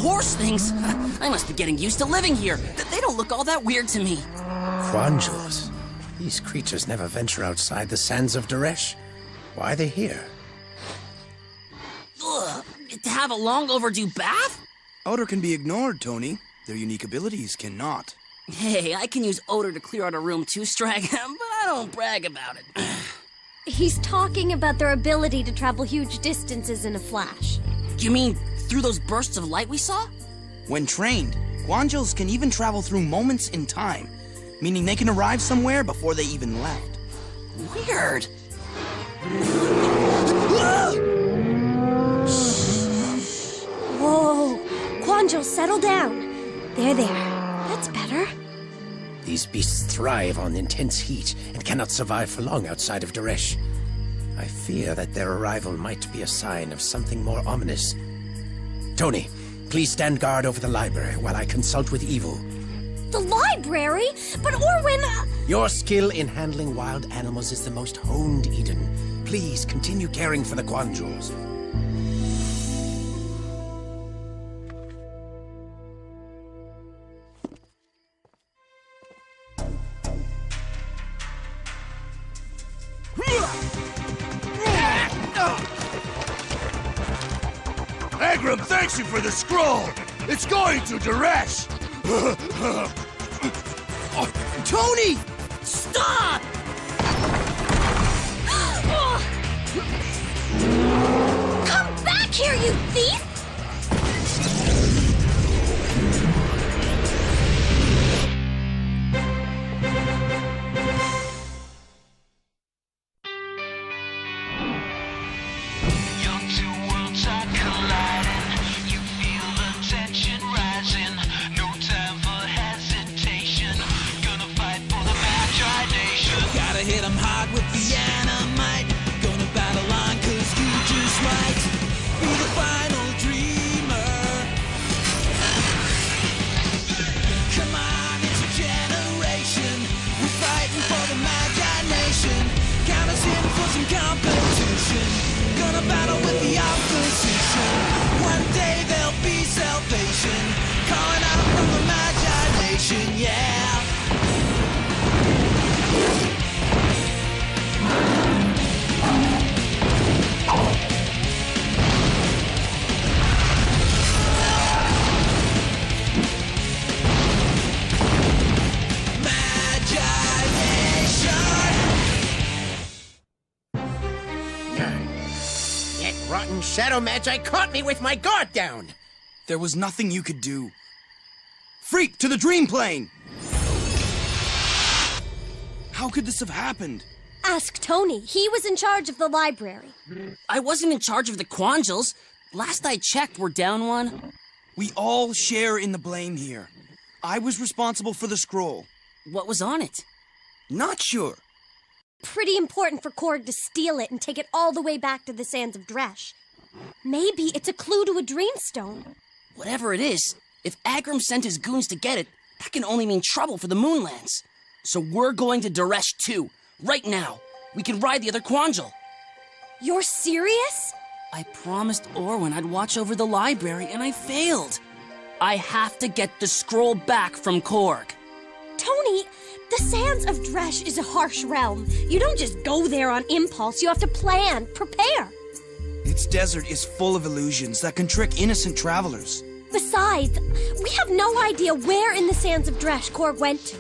horse things? I must be getting used to living here. They don't look all that weird to me. Quanjals. These creatures never venture outside the sands of Daresh. Why are they here? Ugh, to have a long overdue bath? Odor can be ignored, Tony. Their unique abilities cannot. Hey, I can use odor to clear out a room too, Strag, but I don't brag about it. He's talking about their ability to travel huge distances in a flash. You mean through those bursts of light we saw? When trained, Quanjals can even travel through moments in time, meaning they can arrive somewhere before they even left. Weird. Whoa! Quanjal, settle down. There. That's better. These beasts thrive on intense heat and cannot survive for long outside of Daresh. I fear that their arrival might be a sign of something more ominous. Tony, please stand guard over the library while I consult with Evil. The library? But Orwin... Your skill in handling wild animals is the most honed, Eden. Please continue caring for the Quanjals. Agram thanks you for the scroll! It's going to Daresh! Tony! Stop! Come back here, you thief! Rotten shadow Magi caught me with my guard down! There was nothing you could do. Freak, to the dream plane! How could this have happened? Ask Tony. He was in charge of the library. I wasn't in charge of the Quanjals. Last I checked, we're down one. We all share in the blame here. I was responsible for the scroll. What was on it? Not sure. Pretty important for Korg to steal it and take it all the way back to the sands of Dresh. Maybe it's a clue to a dreamstone. Whatever it is, if Agram sent his goons to get it, that can only mean trouble for the Moonlands. So we're going to Daresh too, right now. We can ride the other Quanjal. You're serious? I promised Orwin I'd watch over the library, and I failed. I have to get the scroll back from Korg. Tony, the sands of Dresh is a harsh realm. You don't just go there on impulse. You have to plan, prepare. Its desert is full of illusions that can trick innocent travelers. Besides, we have no idea where in the sands of Dresh Korg went to.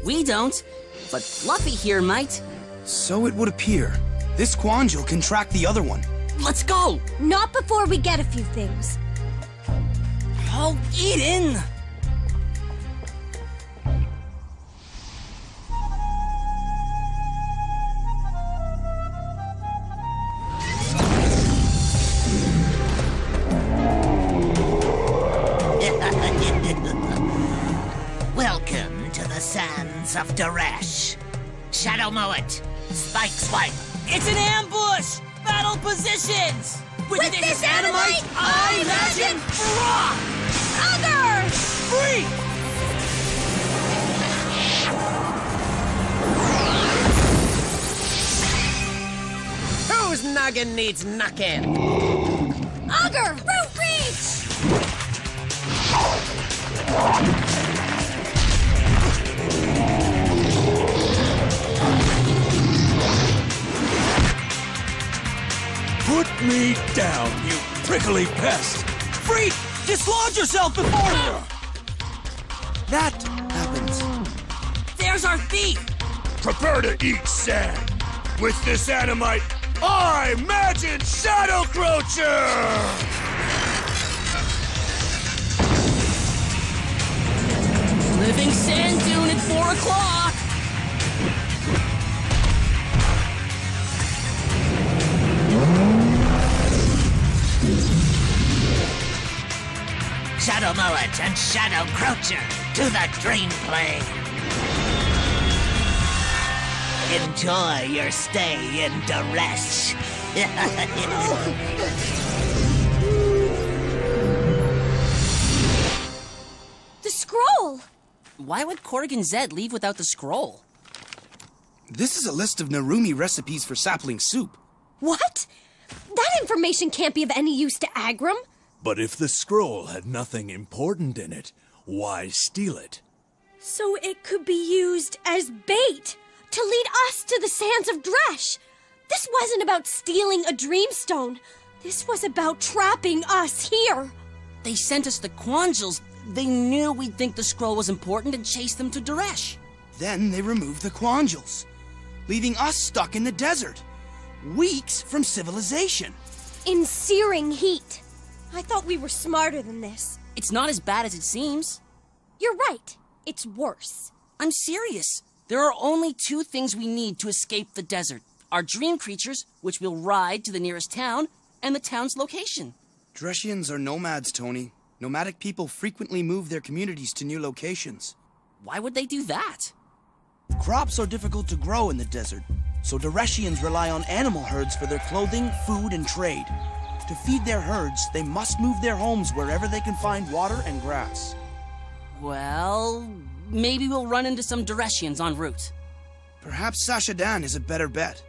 We don't, but Fluffy here might. So it would appear. This Quanjal can track the other one. Let's go! Not before we get a few things. Oh, Eden! Welcome to the sands of Daresh. Shadow Mowat, Spike Swipe. It's an ambush! Battle positions! With this animite, I imagine Rock! Other! Free! Whose noggin needs knocking? Augur! Root Reach! Put me down, you prickly pest! Freak! Dislodge yourself before... That happens. There's our thief! Prepare to eat sand! With this animite, I imagine Shadow Croacher! Living sand dune at 4 o'clock! Shadow Mullet and Shadow Croucher to the dream plane. Enjoy your stay in Duresh. The scroll! Why would Corrigan Zed leave without the scroll? This is a list of Narumi recipes for sapling soup. What? That information can't be of any use to Agram. But if the scroll had nothing important in it, why steal it? So it could be used as bait to lead us to the sands of Dresh. This wasn't about stealing a dreamstone. This was about trapping us here. They sent us the Quangels. They knew we'd think the scroll was important and chased them to Duresh. Then they removed the Quangels, leaving us stuck in the desert, weeks from civilization. In searing heat. I thought we were smarter than this. It's not as bad as it seems. You're right. It's worse. I'm serious. There are only 2 things we need to escape the desert. Our dream creatures, which we'll ride to the nearest town, and the town's location. Dreshians are nomads, Tony. Nomadic people frequently move their communities to new locations. Why would they do that? Crops are difficult to grow in the desert, so Dureshians rely on animal herds for their clothing, food, and trade. To feed their herds, they must move their homes wherever they can find water and grass. Well, maybe we'll run into some Dureshians en route. Perhaps Sashadan is a better bet.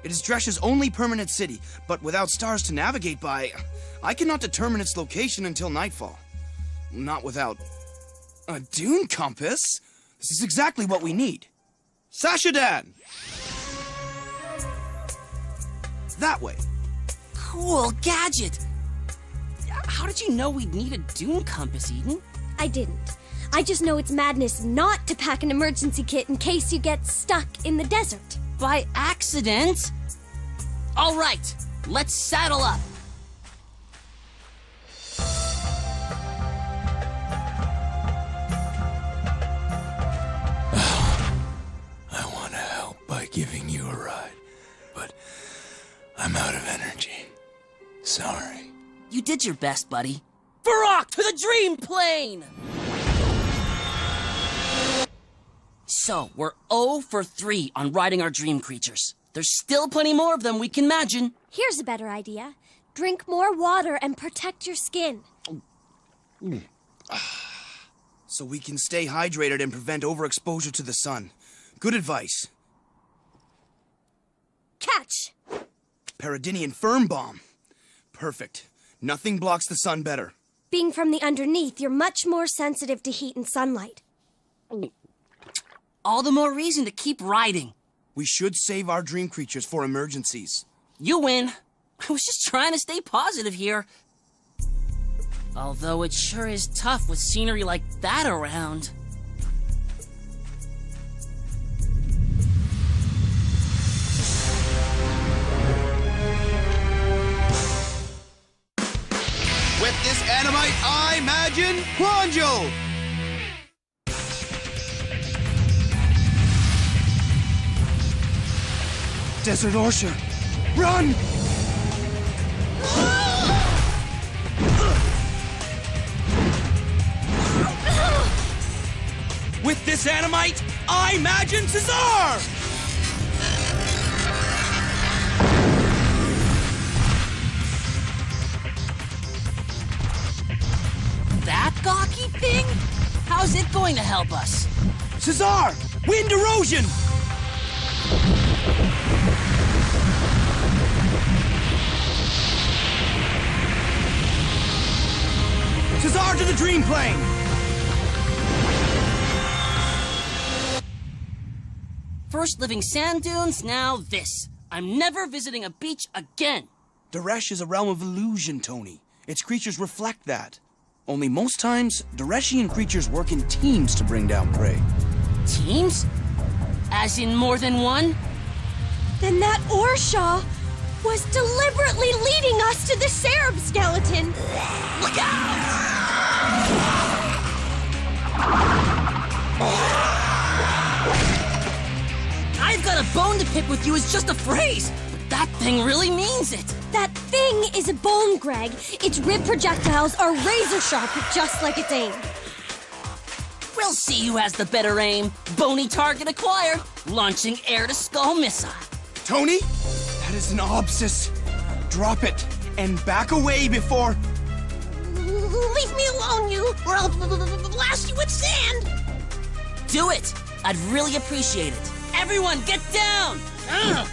It is Dresh's only permanent city, but without stars to navigate by, I cannot determine its location until nightfall. Not without a dune compass. This is exactly what we need. Sashadan! That way. Cool gadget! How did you know we'd need a dune compass, Eden? I didn't. I just know it's madness not to pack an emergency kit in case you get stuck in the desert. By accident? All right, let's saddle up. I want to help by giving you a ride, but I'm out of energy. Sorry. You did your best, buddy. Varrock to the dream plane! So, we're 0 for 3 on riding our dream creatures. There's still plenty more of them we can imagine. Here's a better idea. Drink more water and protect your skin. So we can stay hydrated and prevent overexposure to the sun. Good advice. Catch! Paradinian Firm Bomb. Perfect. Nothing blocks the sun better. Being from the underneath, you're much more sensitive to heat and sunlight. All the more reason to keep riding. We should save our dream creatures for emergencies. You win. I was just trying to stay positive here. Although it sure is tough with scenery like that around. With this animite, I imagine Quanjo! Desert Orchard, run! With this animite, I imagine Cesar! That gawky thing? How's it going to help us? Cesar! Wind erosion! Cesar to the dream plane! First living sand dunes, now this. I'm never visiting a beach again. Daresh is a realm of illusion, Tony. Its creatures reflect that. Only most times, Dareshian creatures work in teams to bring down prey. Teams? As in more than one? Then that Orshaw was deliberately leading us to the Cerb skeleton. Look out! I've got a bone to pick with you is just a phrase, but that thing really means it. That thing is a bone, Greg. Its rib projectiles are razor sharp, just like its aim. We'll see who has the better aim. Bony target acquired. Launching air-to-skull missile. Tony, that is an obsis. Drop it and back away before... Leave me alone, you, or I'll blast you with sand! Do it! I'd really appreciate it. Everyone, get down! Ugh.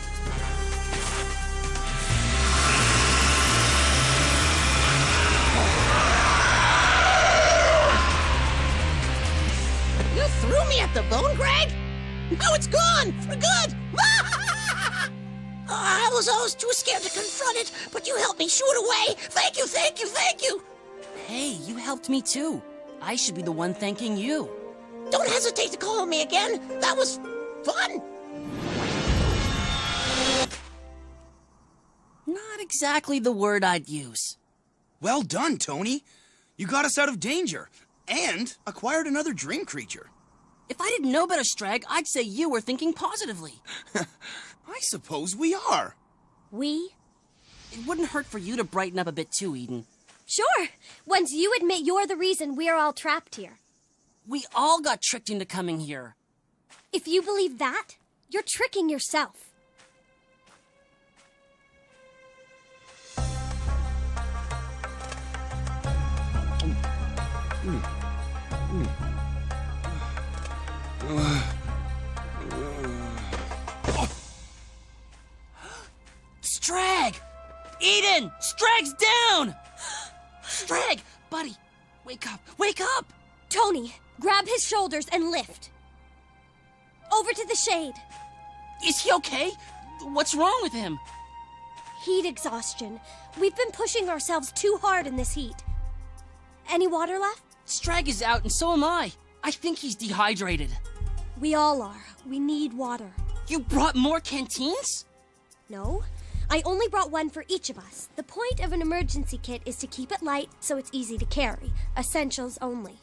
You threw me at the bone, Greg? Now it's gone, for good! I was always too scared to confront it, but you helped me shoo it away. Thank you, thank you, thank you! Hey, you helped me too. I should be the one thanking you. Don't hesitate to call me again. That was fun. Not exactly the word I'd use. Well done, Tony. You got us out of danger and acquired another dream creature. If I didn't know better, Strag, I'd say you were thinking positively. I suppose we are. We? It wouldn't hurt for you to brighten up a bit too, Eden. Sure, once you admit you're the reason we're all trapped here. We all got tricked into coming here. If you believe that, you're tricking yourself. Strag! Eden! Strag's down! Strag! Buddy, wake up! Wake up! Tony, grab his shoulders and lift. Over to the shade. Is he okay? What's wrong with him? Heat exhaustion. We've been pushing ourselves too hard in this heat. Any water left? Strag is out and so am I. I think he's dehydrated. We all are. We need water. You brought more canteens? No, I only brought one for each of us. The point of an emergency kit is to keep it light so it's easy to carry. Essentials only.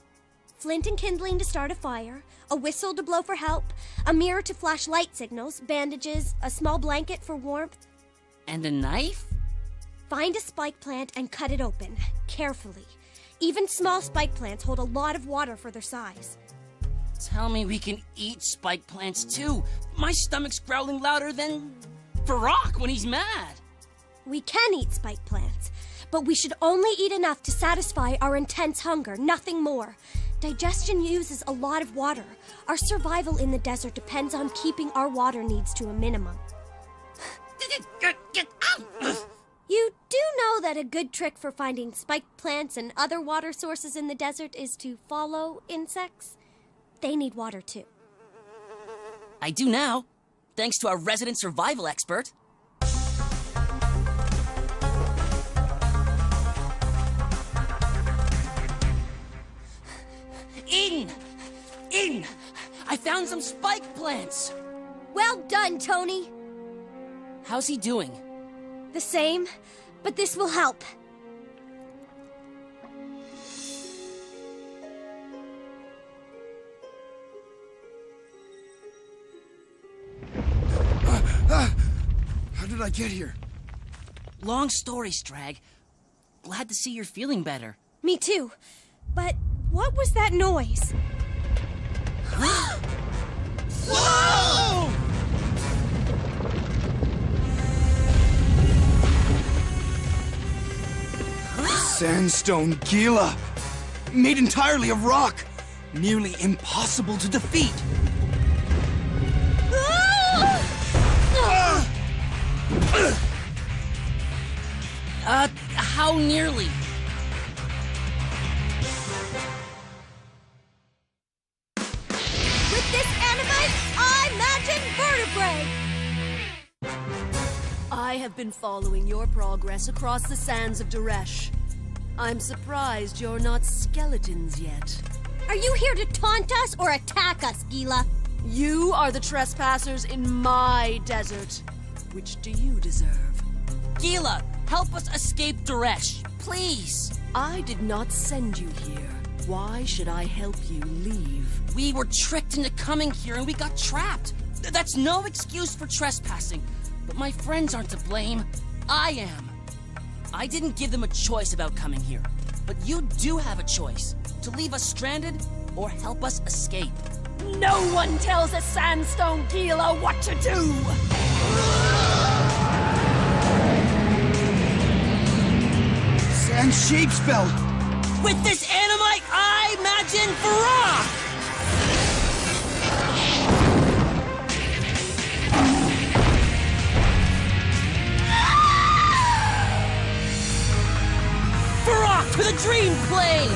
Flint and kindling to start a fire, a whistle to blow for help, a mirror to flash light signals, bandages, a small blanket for warmth. And a knife? Find a spike plant and cut it open, carefully. Even small spike plants hold a lot of water for their size. Tell me we can eat spike plants too. My stomach's growling louder than Barack when he's mad. We can eat spike plants, but we should only eat enough to satisfy our intense hunger, nothing more. Digestion uses a lot of water. Our survival in the desert depends on keeping our water needs to a minimum. Get out! You do know that a good trick for finding spiked plants and other water sources in the desert is to follow insects? They need water too. I do now, thanks to our resident survival expert. Eden! Eden! I found some spike plants! Well done, Tony. How's he doing? The same, but this will help. How did I get here? Long story, Strag. Glad to see you're feeling better. Me too. But what was that noise? Whoa! Sandstone Gila, made entirely of rock, nearly impossible to defeat. How nearly? With this animate, I imagine version. been following your progress across the sands of Duresh. I'm surprised you're not skeletons yet. Are you here to taunt us or attack us, Gila? You are the trespassers in my desert. Which do you deserve? Gila, help us escape Duresh, please. I did not send you here. Why should I help you leave? We were tricked into coming here and we got trapped. That's no excuse for trespassing. But my friends aren't to blame. I am. I didn't give them a choice about coming here. But you do have a choice. To leave us stranded or help us escape. No one tells a sandstone Gila what to do! Sand shape spell! With this animite, I imagine Farah! Farah to the dream plane!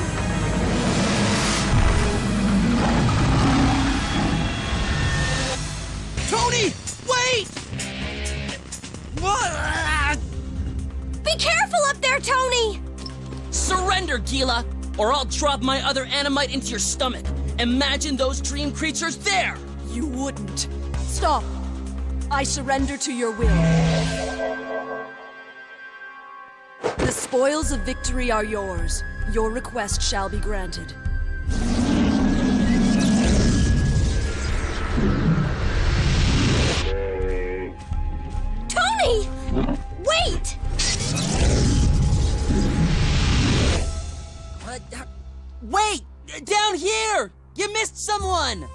Tony! Wait! What? Be careful up there, Tony! Surrender, Gila, or I'll drop my other animite into your stomach. Imagine those dream creatures there! You wouldn't. Stop. I surrender to your will. The spoils of victory are yours. Your request shall be granted. Tony! Wait! Wait! Down here! You missed someone!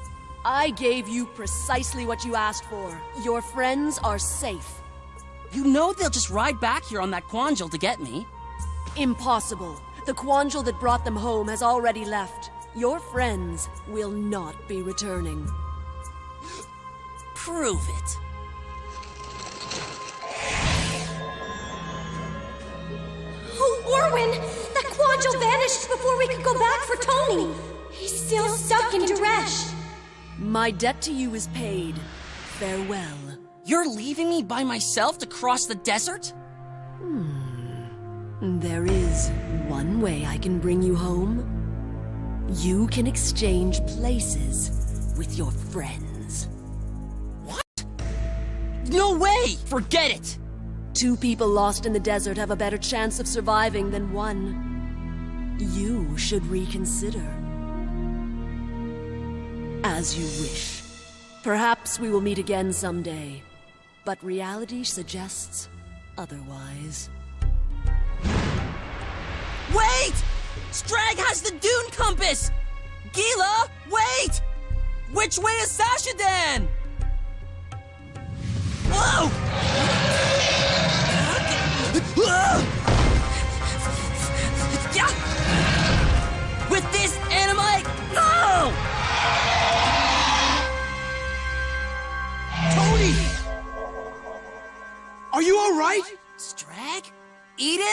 I gave you precisely what you asked for. Your friends are safe. You know they'll just ride back here on that Quangel to get me. Impossible. The Quangel that brought them home has already left. Your friends will not be returning. Prove it. Oh, Orwin! That Quangel vanished before we could go back for Tony! He's still stuck in Duresh! My debt to you is paid. Farewell. You're leaving me by myself to cross the desert? There is one way I can bring you home. You can exchange places with your friends. What? No way! Forget it! Two people lost in the desert have a better chance of surviving than one. You should reconsider. As you wish. Perhaps we will meet again someday, but reality suggests otherwise. Wait! Strag has the dune compass! Gila, wait! Which way is Sashadan? Whoa! With this animite, no! Tony! Are you alright? Strag? Eden?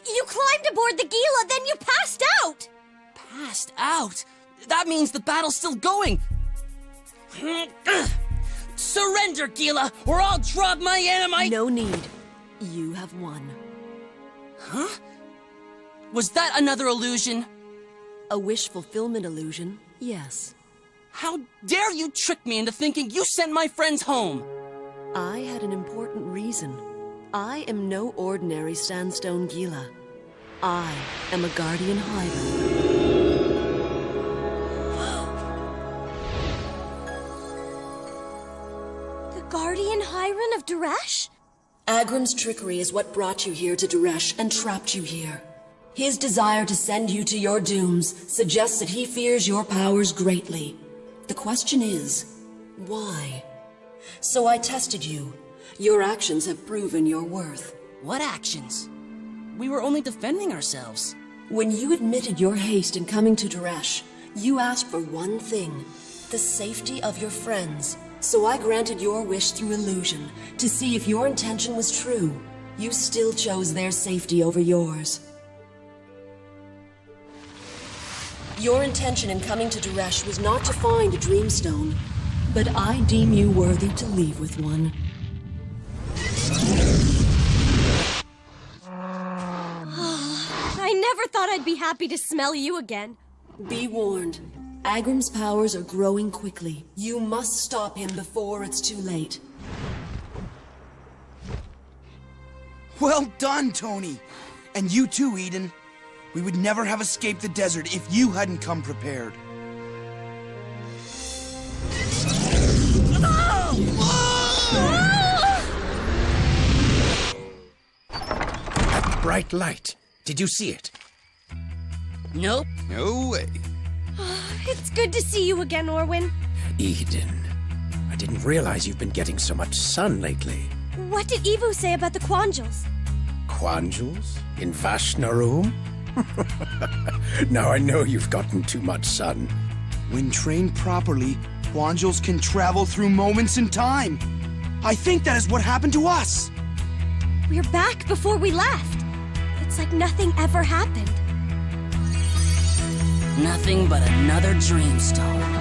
You climbed aboard the Gila, then you passed out! Passed out? That means the battle's still going. Surrender, Gila, or I'll drop my animite. No need. You have won. Huh? Was that another illusion? A wish fulfillment illusion, yes. How dare you trick me into thinking you sent my friends home? I had an important reason. I am no ordinary sandstone Gila. I am a guardian hiver. The Guardian Hyron of Duresh? Agram's trickery is what brought you here to Duresh and trapped you here. His desire to send you to your dooms suggests that he fears your powers greatly. The question is, why? So I tested you. Your actions have proven your worth. What actions? We were only defending ourselves. When you admitted your haste in coming to Duresh, you asked for one thing, the safety of your friends. So I granted your wish through illusion, to see if your intention was true. You still chose their safety over yours. Your intention in coming to Duresh was not to find a dreamstone, but I deem you worthy to leave with one. never thought I'd be happy to smell you again. Be warned. Agrim's powers are growing quickly. You must stop him before it's too late. Well done, Tony. And you too, Eden. We would never have escaped the desert if you hadn't come prepared. That bright light. Did you see it? Nope. No way. It's good to see you again, Orwin. Eden. I didn't realize you've been getting so much sun lately. What did Evo say about the Quanjals? Quanjals? In Vashnaroom? Now I know you've gotten too much sun. When trained properly, Quanjals can travel through moments in time. I think that is what happened to us. We're back before we left. It's like nothing ever happened. Nothing but another dreamstone.